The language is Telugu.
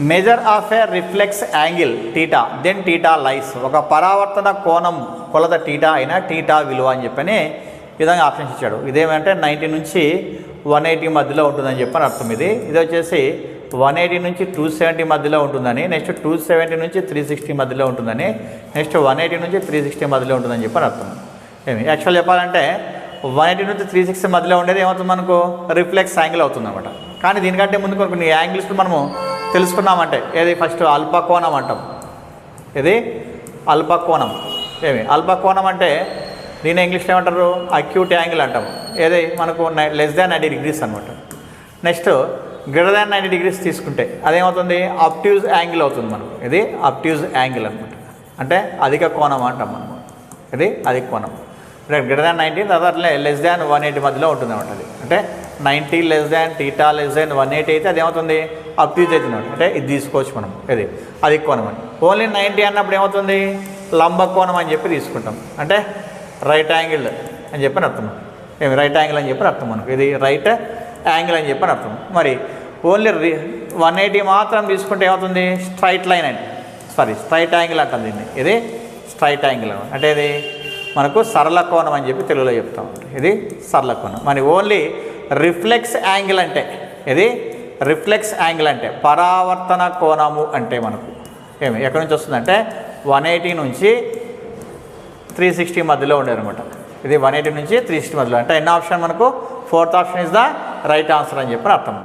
Measure of a reflex angle theta then theta lies. ఒక పరావర్తన కోణం కొలత టీటా అయినా టీటా విలువ అని చెప్పని ఈ విధంగా ఆప్షన్స్ ఇచ్చాడు. ఇదేమంటే 90 నుంచి 180 మధ్యలో ఉంటుందని చెప్పని అర్థం. ఇది వచ్చేసి 180 నుంచి 270 మధ్యలో ఉంటుందని, నెక్స్ట్ 270 నుంచి 360 మధ్యలో ఉంటుందని, నెక్స్ట్ 180 నుంచి 360 మధ్యలో ఉంటుందని చెప్పని అర్థం. ఏమి యాక్చువల్ చెప్పాలంటే 180 నుంచి 360 మధ్యలో ఉండేది ఏమవుతుంది మనకు రిఫ్లెక్స్ యాంగిల్ అవుతుంది అనమాట. కానీ దీనికంటే ముందు కొన్ని యాంగిల్స్ మనము తెలుసుకున్నామంటే ఏది ఫస్ట్ అల్పకోణం అంటాం. ఇది అల్పకోణం. ఏమి అల్పకోణం అంటే దీని ఇంగ్లీష్లో ఏమంటారు అక్యూట్ యాంగిల్ అంటాం. ఏది మనకు లెస్ దాన్ 90 degrees అనమాట. నెక్స్ట్ గ్రేటర్ దాన్ 90 degrees తీసుకుంటే అదేమవుతుంది అబ్ట్యూజ్ యాంగిల్ అవుతుంది మనకు. ఇది అబ్ట్యూజ్ యాంగిల్ అనమాట. అంటే అధిక కోణం అంటాం మనం. ఇది అధిక కోణం. గ్రేటర్ దాన్ 90 తర్వాత లెస్ దాన్ 180 మధ్యలో ఉంటుంది అనమాట. అది అంటే 90 less than theta less than 180 అయితే అది ఏమవుతుంది అబ్ట్యూజ్ అవుతుంది. అంటే ఇది తీసుకోవచ్చు మనం. ఇది అధిక కోణం అని. ఓన్లీ 90 అన్నప్పుడు ఏమవుతుంది లంబ కోణం అని చెప్పి తీసుకుంటాం. అంటే రైట్ యాంగిల్ అని చెప్పని అర్థం. ఏమి రైట్ యాంగిల్ అని చెప్పని అర్థం మనకు. ఇది రైట్ యాంగిల్ అని చెప్పని అర్థం. మరి ఓన్లీ 180 మాత్రం తీసుకుంటే ఏమవుతుంది స్ట్రైట్ లైన్ అని స్ట్రైట్ యాంగిల్ అంటాం దీన్ని. ఇది స్ట్రైట్ యాంగిల్ అంటే ఇది మనకు సరళ కోణం అని చెప్పి తెలుగులో చెప్తాం. ఇది సరళ కోణం. మరి ఓన్లీ రిఫ్లెక్స్ యాంగిల్ అంటే ఇది రిఫ్లెక్స్ యాంగిల్ అంటే పరావర్తన కోణము అంటే మనకు ఏమి ఎక్కడి నుంచి వస్తుందంటే 180 నుంచి 360 మధ్యలో ఉండేదన్నమాట. ఇది 180 నుంచి 360 మధ్యలో అంటే ఎన్న ఆప్షన్ మనకు 4th option is the right answer అని చెప్పి అర్థం.